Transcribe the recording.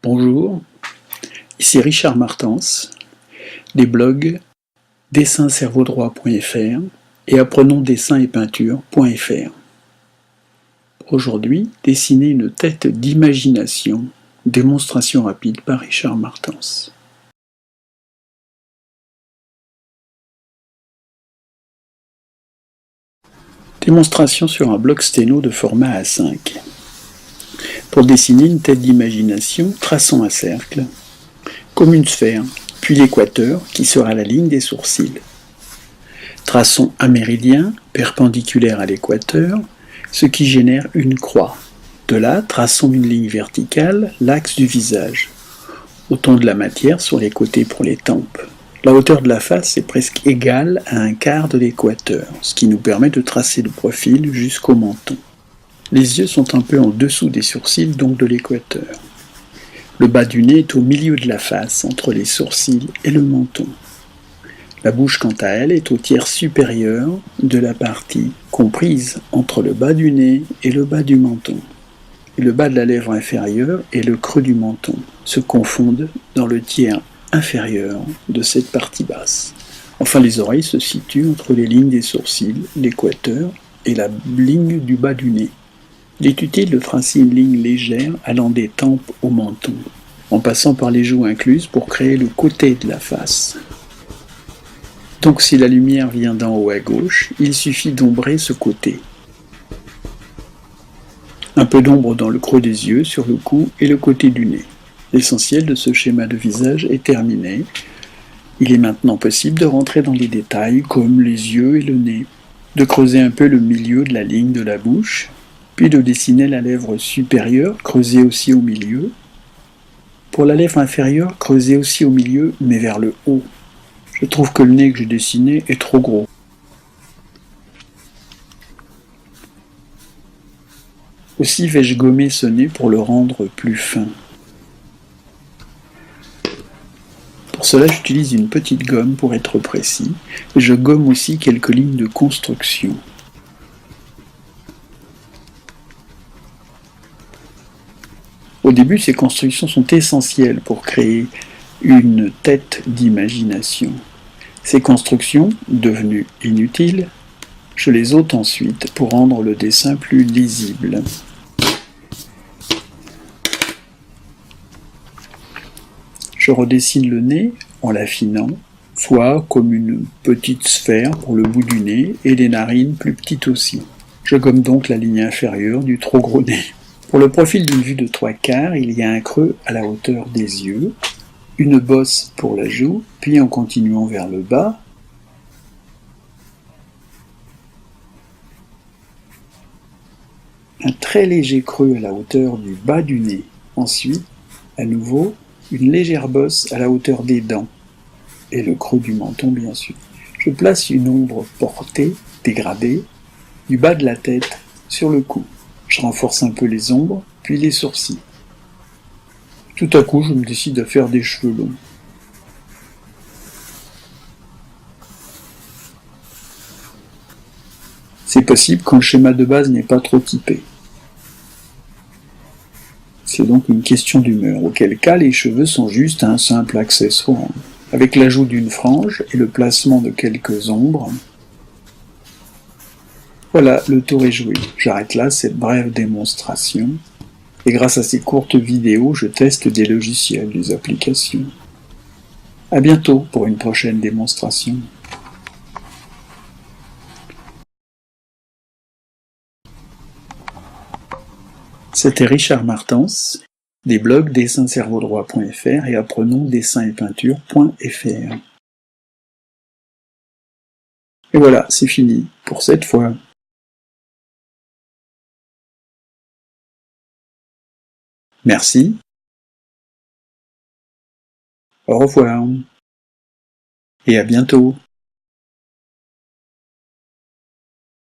Bonjour, ici Richard Martens, des blogs dessincerveaudroit.fr et apprenonsdessin-et-peinture.fr. Aujourd'hui, dessiner une tête d'imagination, démonstration rapide par Richard Martens. Démonstration sur un bloc sténo de format A5. Pour dessiner une tête d'imagination, traçons un cercle, comme une sphère, puis l'équateur qui sera la ligne des sourcils. Traçons un méridien perpendiculaire à l'équateur, ce qui génère une croix. De là, traçons une ligne verticale, l'axe du visage. Autant de la matière sur les côtés pour les tempes. La hauteur de la face est presque égale à un quart de l'équateur, ce qui nous permet de tracer le profil jusqu'au menton. Les yeux sont un peu en dessous des sourcils, donc de l'équateur. Le bas du nez est au milieu de la face, entre les sourcils et le menton. La bouche, quant à elle, est au tiers supérieur de la partie comprise entre le bas du nez et le bas du menton. Et le bas de la lèvre inférieure et le creux du menton se confondent dans le tiers inférieur de cette partie basse. Enfin, les oreilles se situent entre les lignes des sourcils, l'équateur et la ligne du bas du nez. Il est utile de tracer une ligne légère allant des tempes au menton, en passant par les joues incluses pour créer le côté de la face. Donc si la lumière vient d'en haut à gauche, il suffit d'ombrer ce côté. Un peu d'ombre dans le creux des yeux, sur le cou et le côté du nez. L'essentiel de ce schéma de visage est terminé. Il est maintenant possible de rentrer dans les détails comme les yeux et le nez, de creuser un peu le milieu de la ligne de la bouche, puis de dessiner la lèvre supérieure, creusée aussi au milieu. Pour la lèvre inférieure, creusée aussi au milieu, mais vers le haut. Je trouve que le nez que j'ai dessiné est trop gros. Aussi vais-je gommer ce nez pour le rendre plus fin. Pour cela, j'utilise une petite gomme pour être précis, et je gomme aussi quelques lignes de construction. Au début, ces constructions sont essentielles pour créer une tête d'imagination. Ces constructions, devenues inutiles, je les ôte ensuite pour rendre le dessin plus lisible. Je redessine le nez en l'affinant, soit comme une petite sphère pour le bout du nez et les narines plus petites aussi. Je gomme donc la ligne inférieure du trop gros nez. Pour le profil d'une vue de 3/4, il y a un creux à la hauteur des yeux, une bosse pour la joue, puis en continuant vers le bas, un très léger creux à la hauteur du bas du nez. Ensuite, à nouveau, une légère bosse à la hauteur des dents, et le creux du menton bien sûr. Je place une ombre portée, dégradée, du bas de la tête sur le cou. Je renforce un peu les ombres, puis les sourcils. Tout à coup, je me décide à faire des cheveux longs. C'est possible quand le schéma de base n'est pas trop typé. C'est donc une question d'humeur, auquel cas les cheveux sont juste un simple accessoire. Avec l'ajout d'une frange et le placement de quelques ombres, voilà, le tour est joué. J'arrête là cette brève démonstration. Et grâce à ces courtes vidéos, je teste des logiciels, des applications. À bientôt pour une prochaine démonstration. C'était Richard Martens, des blogs dessincerveaudroit.fr et apprenonsdessin-et-peinture.fr. Et voilà, c'est fini pour cette fois. Merci. Au revoir. Et à bientôt.